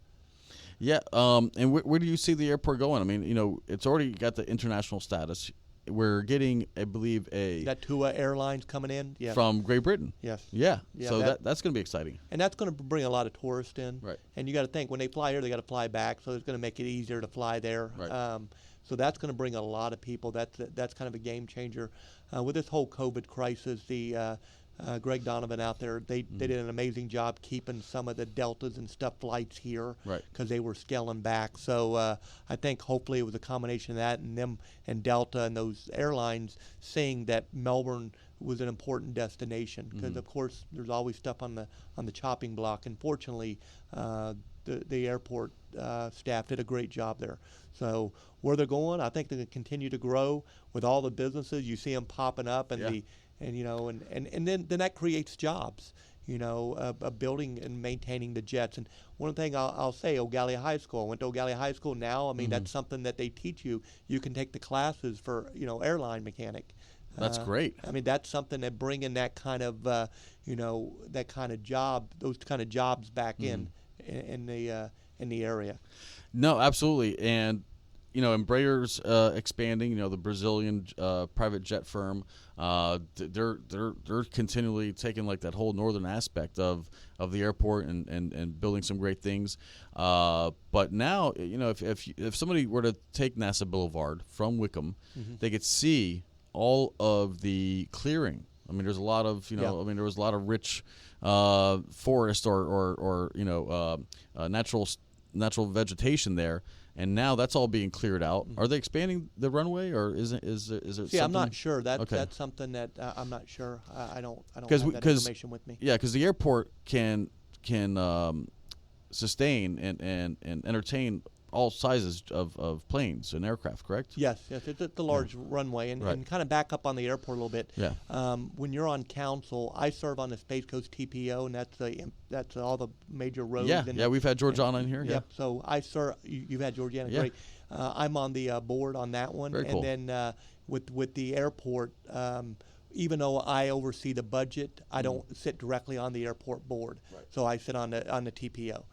Yeah, and where do you see the airport going? I mean, it's already got the international status. We're getting, I believe, that TUA Airlines coming in, from Great Britain. Yes. Yeah. So that's going to be exciting. And that's going to bring a lot of tourists in. Right. And you got to think, when they fly here, they got to fly back, so it's going to make it easier to fly there. Right. So that's going to bring a lot of people. That's kind of a game changer. With this whole COVID crisis, the Greg Donovan out there, they did an amazing job keeping some of the Deltas and stuff flights here, right, because they were scaling back. So I think hopefully it was a combination of that and them and Delta and those airlines seeing that Melbourne was an important destination, because of course there's always stuff on the chopping block, and fortunately the airport staff did a great job there. So where they're going, I think they're going to continue to grow with all the businesses. You see them popping up, and and then that creates jobs, building and maintaining the jets. And one thing I'll say, Ogallia High School. I went to Ogallia High School now. I mean, that's something that they teach you. You can take the classes for, airline mechanic. That's great. I mean, that's something that bringing that kind of, that kind of job, those kind of jobs back in the area. No, absolutely. And Embraer's expanding. The Brazilian private jet firm, they're continually taking like that whole northern aspect of the airport and building some great things. But now, if somebody were to take NASA Boulevard from Wickham, they could see all of the clearing. I mean, there's a lot of there was a lot of rich forest or natural vegetation there. And now that's all being cleared out. Are they expanding the runway, or is it? See, I'm not sure. That's something that I'm not sure. I don't have that information with me. Yeah, because the airport can sustain and entertain all sizes of planes and aircraft. Correct? Yes. It's a large runway, and kind of back up on the airport a little bit. Yeah. When you're on council, I serve on the Space Coast TPO, and that's all the major roads. Yeah. We've had Georgiana in here. Yep. So I serve. You've had Georgiana. Yeah. Great. I'm on the board on that one. Very cool. And then with the airport, even though I oversee the budget, I don't sit directly on the airport board. Right. So I sit on the TPO.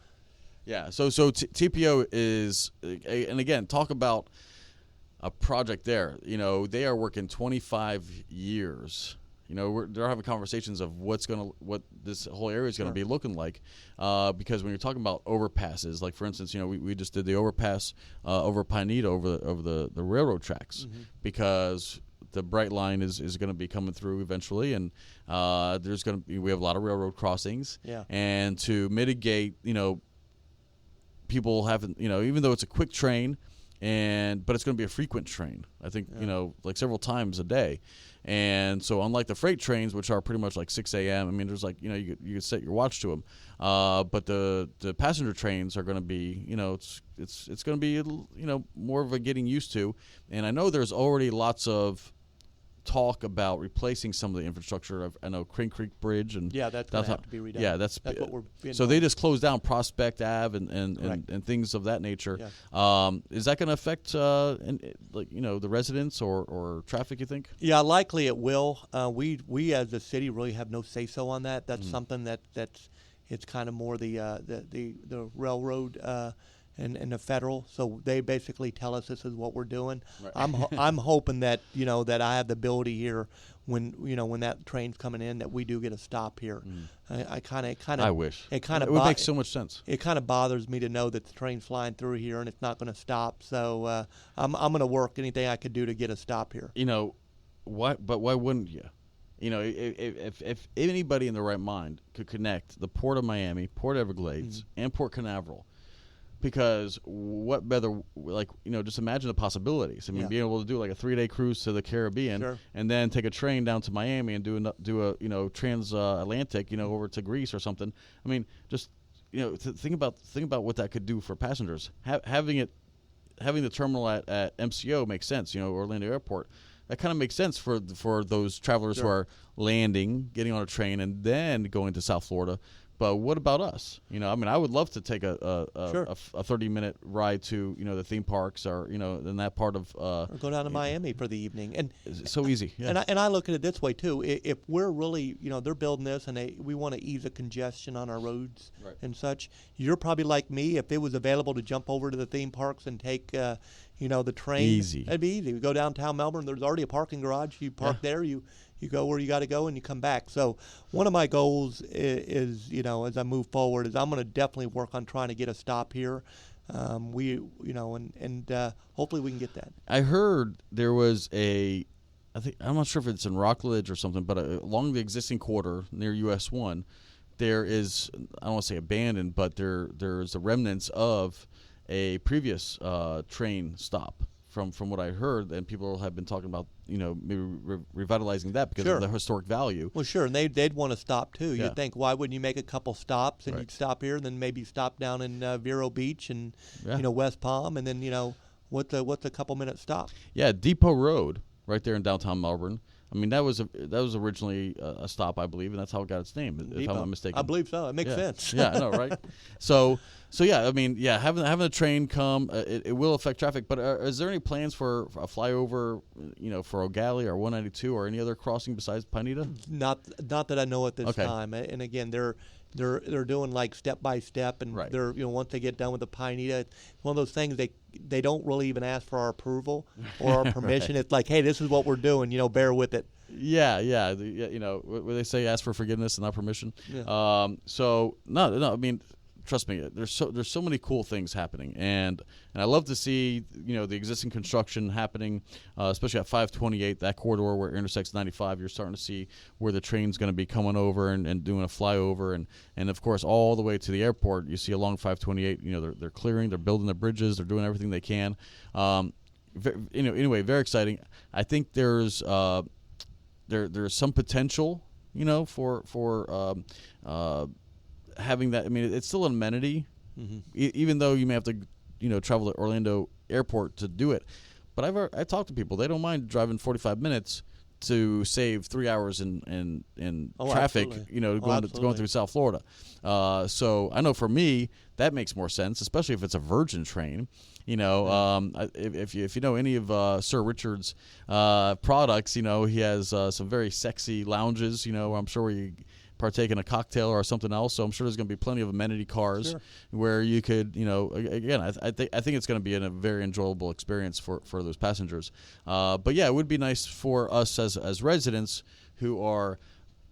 Yeah, so TPO is, and again, talk about a project there. They are working 25 years. They're having conversations of what this whole area is going to be looking like, because when you're talking about overpasses, like for instance, we just did the overpass over Pinedo over the railroad tracks, because the Bright Line is going to be coming through eventually, and we have a lot of railroad crossings, and to mitigate, people haven't, even though it's a quick train, but it's going to be a frequent train. I think like several times a day. And so unlike the freight trains, which are pretty much like 6 a.m., I mean, there's like, you could set your watch to them. But the passenger trains are going to be, it's going to be, more of a getting used to. And I know there's already lots of talk about replacing some of the infrastructure. I know Crane Creek Bridge and that's going to have to be redone. Yeah, that's what we're being so told. they just closed down Prospect Ave and things of that nature. Yeah. Is that going to affect the residents or traffic, you think? Yeah, likely it will. We as a city really have no say so on that. That's something that's it's kind of more the railroad and the federal. So they basically tell us this is what we're doing. Right. I'm hoping that that I have the ability here when that train's coming in that we do get a stop here. I wish it would make so much sense. It kind of bothers me to know that the train's flying through here and it's not going to stop. So I'm going to work anything I could do to get a stop here. Why wouldn't you? If anybody in their right mind could connect the Port of Miami, Port Everglades, and Port Canaveral. Because what better, just imagine the possibilities. I mean, being able to do like a 3-day cruise to the Caribbean, and then take a train down to Miami and do a transatlantic, over to Greece or something. I mean, just think about what that could do for passengers. Having the terminal at MCO makes sense. Orlando Airport. That kind of makes sense for those travelers who are landing, getting on a train, and then going to South Florida. But what about us? I would love to take a 30-minute ride to the theme parks or in that part of or go down to Miami for the evening. And it's so easy. Yeah. And I look at it this way too. If we're really they're building this and we want to ease the congestion on our roads and such, you're probably like me. If it was available to jump over to the theme parks and take the train, easy. That'd be easy. We go downtown Melbourne. There's already a parking garage. You park there. You go where you got to go and you come back. So one of my goals is as I move forward, is I'm going to definitely work on trying to get a stop here. And hopefully we can get that. I heard there was I'm not sure if it's in Rockledge or something, but along the existing quarter near US 1, there is, I don't want to say abandoned, but there's the remnants of a previous train stop. From what I heard, and people have been talking about, maybe revitalizing that because of the historic value. Well, sure, and they'd want to stop too. You'd think, why wouldn't you make a couple stops and you'd stop here, and then maybe stop down in Vero Beach and West Palm, and then what's a couple minute stop? Yeah, Depot Road, right there in downtown Melbourne. I mean, that was originally a stop, I believe, and that's how it got its name, if I'm not mistaken. I believe so. It makes sense. Yeah, I know, right? So yeah, I mean, having a train come, it will affect traffic. But is there any plans for a flyover, for O'Galley or 192 or any other crossing besides Pineda? Not that I know at this time. And again, they're doing like step by step, and they're once they get done with the Pineda, it's one of those things they don't really even ask for our approval or our permission. It's like, hey, this is what we're doing. Bear with it. Yeah. Where they say ask for forgiveness and not permission. Yeah. So no. I mean, trust me, there's so many cool things happening, and I love to see the existing construction happening, especially at 528, that corridor where it intersects 95. You're starting to see where the train's going to be coming over and doing a flyover, and of course all the way to the airport. You see along 528, they're clearing, they're building the bridges, they're doing everything they can. Anyway, very exciting. I think there's some potential, for having that. I mean, it's still an amenity, even though you may have to, travel to Orlando Airport to do it. But I talked to people; they don't mind driving 45 minutes to save 3 hours in traffic. Absolutely. Going through South Florida. So I know for me that makes more sense, especially if it's a Virgin train. If you know any of Sir Richard's products, he has some very sexy lounges. I'm sure where you partake in a cocktail or something else. So I'm sure there's going to be plenty of amenity cars where you could, again, I think it's going to be a very enjoyable experience for those passengers. But yeah, it would be nice for us as residents who are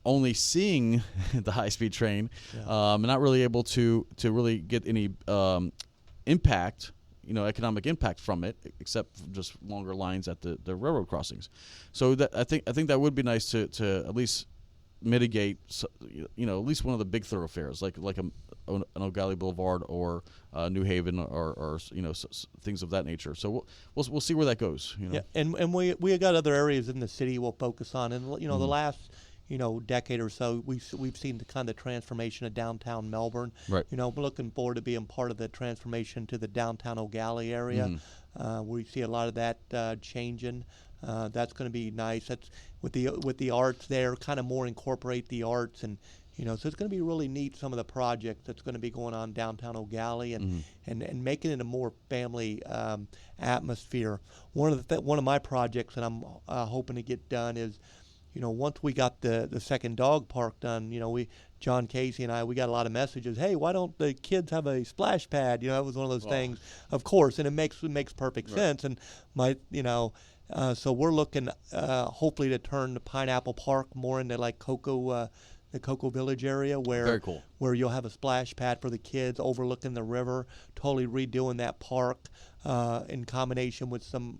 only seeing the high-speed train and not really able to really get any impact, economic impact from it, except just longer lines at the railroad crossings. So I think that would be nice to at least mitigate, at least one of the big thoroughfares, like O'Galley Boulevard or New Haven or things of that nature. So we'll see where that goes. Yeah, and we got other areas in the city we'll focus on, and the last decade or so, we've seen the kind of transformation of downtown Melbourne. Right. We're looking forward to being part of the transformation to the downtown O'Galley area. We see a lot of that changing. That's going to be nice. That's with the arts there, kind of more incorporate the arts, and so it's going to be really neat. Some of the projects that's going to be going on downtown O'Galley, and making it a more family atmosphere. One of my projects that I'm hoping to get done is, once we got the second dog park done, John Casey and I, we got a lot of messages. Hey, why don't the kids have a splash pad? It was one of those things, of course, and it makes perfect sense. And so we're looking hopefully to turn the Pineapple Park more into like the Cocoa Village area, Very cool. where you'll have a splash pad for the kids overlooking the river. Totally redoing that park in combination with some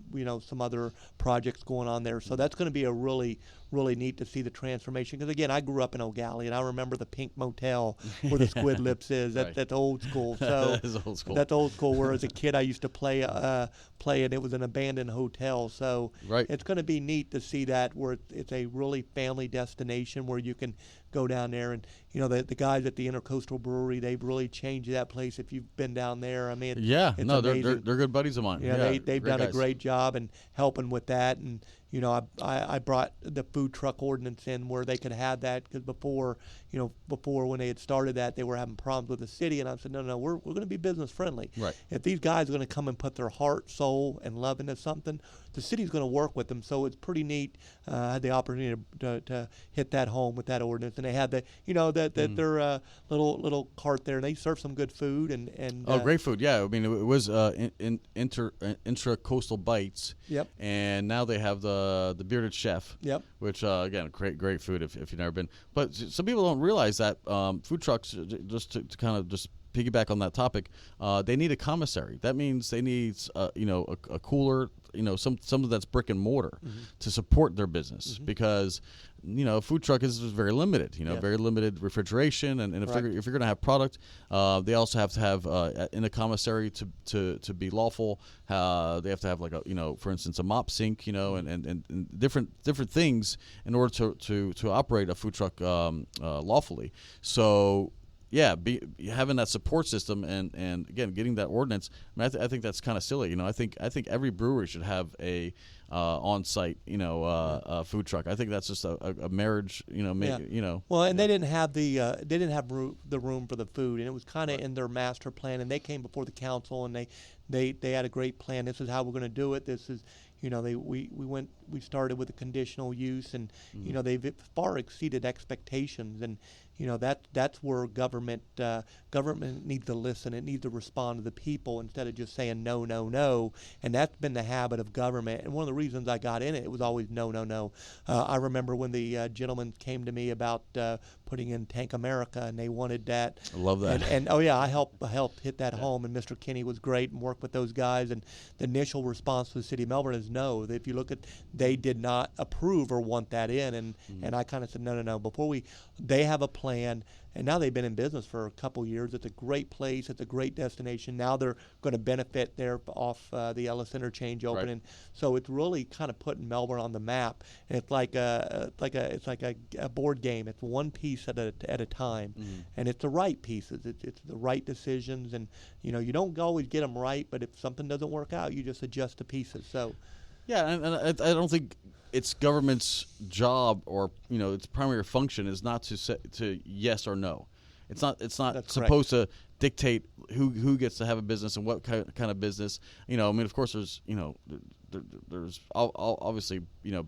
other projects going on there. So that's going to be a really neat to see the transformation. Because again, I grew up in O'Galley, and I remember the Pink Motel where the Squid Lips is. That's old school. So that is old school. That's old school. Where as a kid I used to play, and it was an abandoned hotel. So it's going to be neat to see that, where it's a really family destination where you can go down there. And the guys at the Intercoastal Brewery, they've really changed that place. If you've been down there, I mean, it's amazing. They're good buddies of mine. Yeah, they've done a great job in helping with that. And I brought the food truck ordinance in where they could have that, because before when they had started that, they were having problems with the city, and I said, no, we're going to be business friendly. Right. If these guys are going to come and put their heart, soul, and love into something, the city's going to work with them. So it's pretty neat. I had the opportunity to hit that home with that ordinance, and they had their little cart there, and they serve some good food and great food. Yeah, I mean it was intra-coastal bites. Yep. And now they have the Bearded Chef. Yep. Which again, great food if you've never been. But some people don't realize that food trucks, just to kind of just piggyback on that topic, they need a commissary. That means they need a cooler, something that's brick and mortar to support their business, because food truck is very limited. Very limited refrigeration, and if you're going to have product, they also have to have in a commissary to be lawful. They have to have like for instance, a mop sink, and different things in order to operate a food truck lawfully. So. Yeah, having that support system and again getting that ordinance. I mean, I think that's kind of silly. I think every brewery should have a on-site food truck. I think that's just a marriage. Well, and they didn't have the room for the food, and it was kind of in their master plan. And they came before the council, and they had a great plan. This is how we're going to do it. This is. We started with a conditional use, and they've far exceeded expectations, and that's where government needs to listen. It needs to respond to the people instead of just saying no, and that's been the habit of government. And one of the reasons I got in it was always no. I remember when the gentleman came to me about putting in Tank America, and they wanted that. I love that. And I helped hit that home, and Mr. Kinney was great and worked with those guys. And the initial response to the city of Melbourne is no. If you look at, they did not approve or want that in, and I kind of said no. They have a plan, and now they've been in business for a couple years. It's a great place. It's a great destination. Now they're going to benefit there off the Ellis Interchange opening. Right. So it's really kind of putting Melbourne on the map. And it's like a board game. It's one piece at a time, and it's the right pieces. It's the right decisions, and you don't always get them right, but if something doesn't work out, you just adjust the pieces. So. Yeah, and I don't think it's government's job or its primary function is not to say to yes or no. It's not That's supposed correct. to dictate who gets to have a business and what kind of business. I mean, of course, there's there's obviously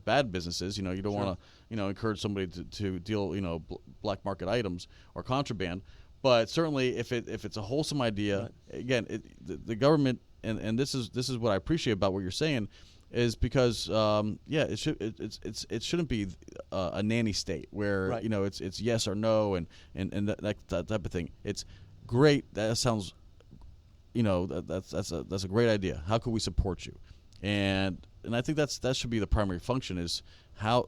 bad businesses. You don't want to encourage somebody to deal black market items or contraband. But certainly, if it's a wholesome idea, again, the government and this is what I appreciate about what you're saying. Is because it shouldn't be a nanny state where it's yes or no and that type of thing. It's great. That sounds that's a great idea. How can we support you? And I think that should be the primary function is how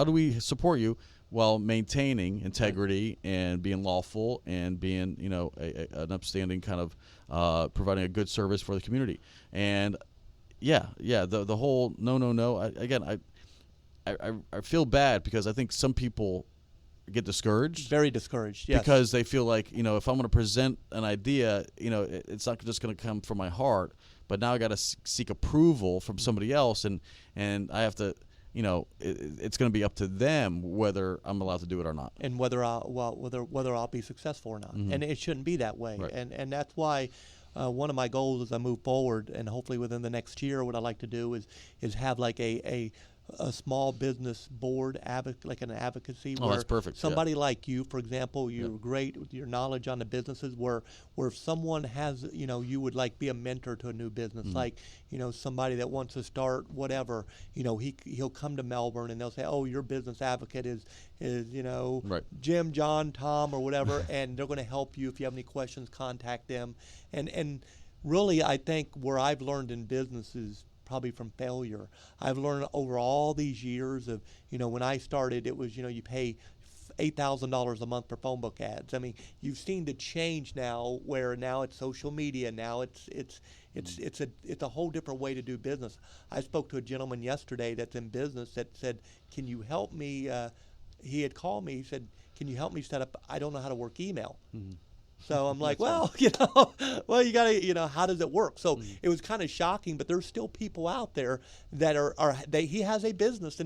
do we support you while maintaining integrity and being lawful and being, an upstanding kind of providing a good service for the community. And the whole no. I feel bad because I think some people get discouraged. Very discouraged, yes. Because they feel like, if I'm going to present an idea, it's not just going to come from my heart, but now I got to seek approval from somebody else, and I have to, it's going to be up to them whether I'm allowed to do it or not. And whether I'll be successful or not. And it shouldn't be that way. Right. And that's why one of my goals as I move forward, and hopefully within the next year, what I like to do is have like a small business board, like an advocacy. Oh, where that's perfect. Somebody like you, for example, you're great with your knowledge on the businesses. Where if someone has, you would like be a mentor to a new business, like somebody that wants to start whatever, he'll come to Melbourne and they'll say, oh, your business advocate is Right. Jim, John, Tom, or whatever, and they're going to help you. If you have any questions, contact them. And really, I think where I've learned in business is probably from failure. I've learned over all these years of, when I started, it was, you pay $8,000 a month for phone book ads. I mean, you've seen the change now, where now it's social media. Now it's a whole different way to do business. I spoke to a gentleman yesterday that's in business that said, "Can you help me?" He had called me. He said, "Can you help me set up? I don't know how to work email." Mm-hmm. So I'm like, well, you got to, how does it work? So it was kind of shocking, but there's still people out there that he has a business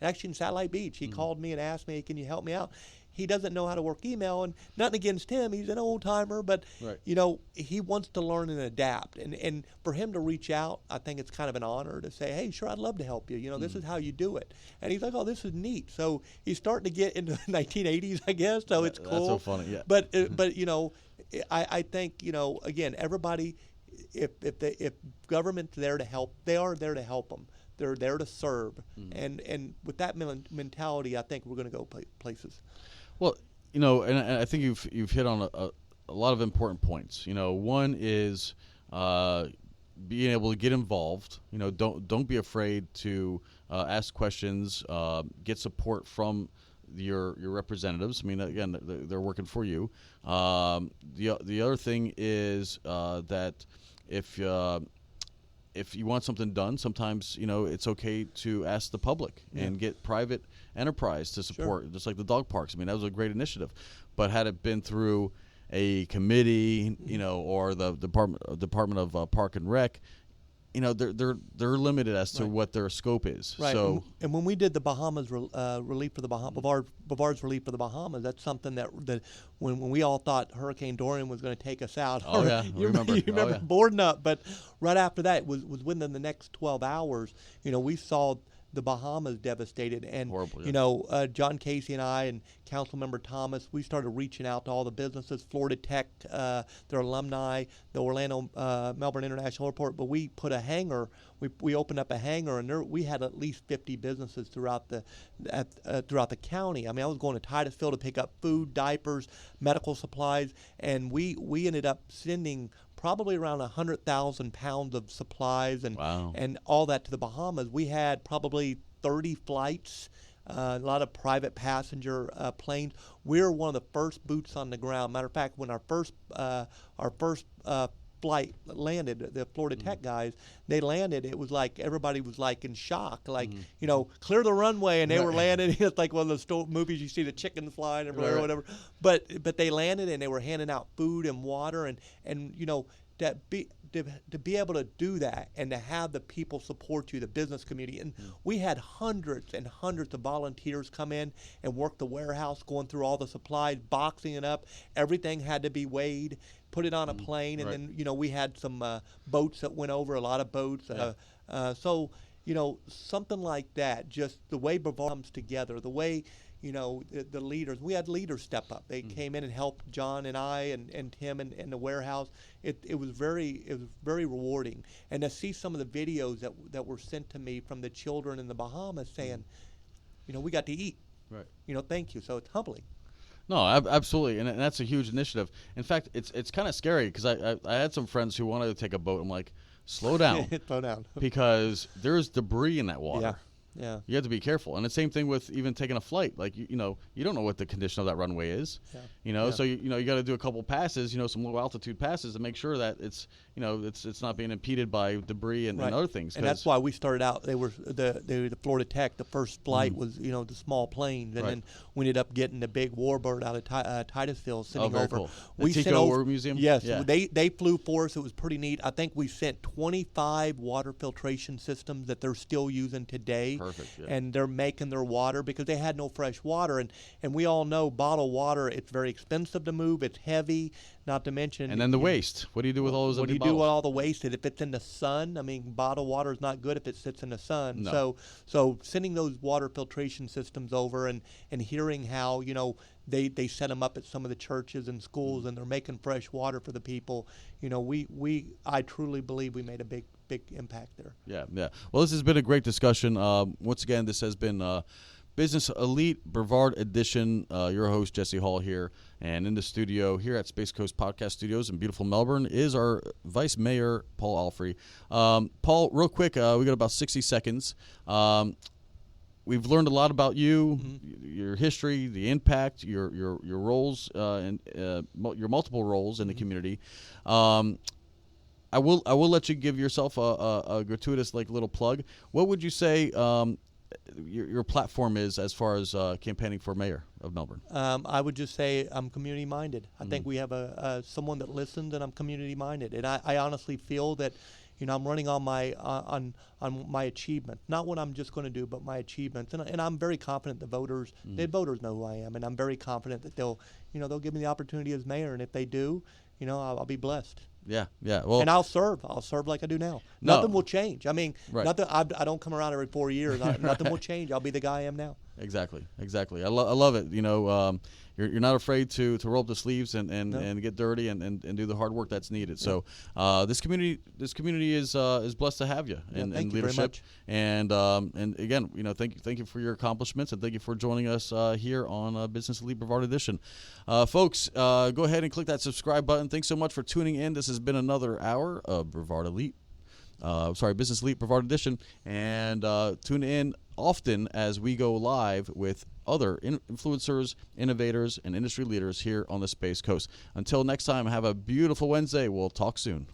actually in Satellite Beach. He called me and asked me, can you help me out? He doesn't know how to work email, and nothing against him. He's an old timer, but right. He wants to learn and adapt. And for him to reach out, I think it's kind of an honor to say, hey, sure, I'd love to help you. This is how you do it. And he's like, oh, this is neat. So he's starting to get into the 1980s, I guess. So it's cool. That's so funny, yeah. But I think again, everybody, if government's there to help, they are there to help them. They're there to serve. And with that mentality, I think we're going to go places. Well, and I think you've hit on a lot of important points. One is being able to get involved. Don't be afraid to ask questions, get support from your representatives. I mean, again, they're working for you. The other thing is that if you want something done, sometimes it's okay to ask the public and get private enterprise to support, just like the dog parks. I mean, that was a great initiative, but had it been through a committee, or the Department of Park and Rec, they're limited as to what their scope is. Right. So, and when we did the Bahamas relief for the Brevard's relief for the Bahamas, that's something that when we all thought Hurricane Dorian was going to take us out. Oh yeah, you remember boarding up, but right after that was within the next 12 hours. We saw the Bahamas devastated, and horrible, John Casey and I and Councilmember Thomas, we started reaching out to all the businesses, Florida Tech, their alumni, the Orlando Melbourne International Airport. But we put a hangar. We opened up a hangar, and we had at least 50 businesses throughout the county. I mean, I was going to Titusville to pick up food, diapers, medical supplies, and we ended up sending probably around 100,000 pounds of supplies and all that to the Bahamas. We had probably 30 flights, a lot of private passenger planes. We were one of the first boots on the ground. Matter of fact, when our first flight landed, the Florida Tech guys, they landed, it was like everybody was like in shock, like, clear the runway, and they were landing. It's like one of those movies you see the chickens flying everywhere or whatever. But they landed, and they were handing out food and water, and to be able to do that and to have the people support you, the business community. And we had hundreds and hundreds of volunteers come in and work the warehouse, going through all the supplies, boxing it up. Everything had to be weighed, put it on a plane, and then, we had some boats that went over, a lot of boats. So, something like that, just the way Brevard comes together, the way, the leaders. We had leaders step up. They came in and helped John and I and Tim in the warehouse. It was very rewarding. And to see some of the videos that were sent to me from the children in the Bahamas saying, we got to eat. Right. Thank you. So it's humbling. No, absolutely, and that's a huge initiative. In fact, it's kind of scary because I had some friends who wanted to take a boat. I'm like, slow down. Slow down. Because there's debris in that water. Yeah. Yeah. You have to be careful. And the same thing with even taking a flight. Like, you know, you don't know what the condition of that runway is. Yeah. You know, Yeah. so, you know, you got to do a couple passes, you know, some low altitude passes to make sure that it's, you know, it's not being impeded by debris and other things. And that's why we started out. They were the Florida Tech. The first flight was, you know, the small planes, and then we ended up getting the big warbird out of Titusville sitting over. Cool. We the sent Tico over, War Museum. Yes, Yeah. they flew for us. It was pretty neat. I think we sent 25 water filtration systems that they're still using today. Perfect. Yeah. And they're making their water because they had no fresh water, and we all know bottled water. It's very expensive to move. It's heavy, not to mention. And then the waste. What do you do with all those What do empty you bottles? do with all the waste? If it's in the sun, I mean, bottled water is not good if it sits in the sun. No. So sending those water filtration systems over and hearing how, you know, they set them up at some of the churches and schools, and they're making fresh water for the people. You know, I truly believe we made a big impact there. Yeah, yeah. Well, this has been a great discussion. Once again, this has been Business Elite Brevard Edition. Your host, Jesse Hall, here. And in the studio here at Space Coast Podcast Studios in beautiful Melbourne is our Vice Mayor, Paul Alfrey. Paul, real quick, we got about 60 seconds. We've learned a lot about you, your history, the impact, your roles, and your multiple roles in the community. I will let you give yourself a gratuitous little plug. What would you say your platform is as far as campaigning for mayor of Melbourne? I would just say I'm community minded. I think we have someone that listens, and I'm community minded. And I honestly feel that, you know, I'm running on my achievements, not what I'm just going to do, but my achievements. And I'm very confident the voters know who I am, and I'm very confident that they'll give me the opportunity as mayor. And if they do, you know, I'll be blessed. Yeah, yeah. Well, and I'll serve like I do now. No. Nothing will change. I mean, nothing. I don't come around every 4 years. Nothing will change. I'll be the guy I am now. Exactly. I love it. You know, you're not afraid to roll up the sleeves and get dirty and do the hard work that's needed. So this community is blessed to have you in thank you leadership. very much. And again, you know, thank you for your accomplishments, and thank you for joining us here on Business Elite Brevard Edition. Folks, go ahead and click that subscribe button. Thanks so much for tuning in. This has been another hour of Brevard Elite. Business Elite Brevard Edition, and tune in often as we go live with other influencers, innovators, and industry leaders here on the Space Coast. Until next time, have a beautiful Wednesday. We'll talk soon.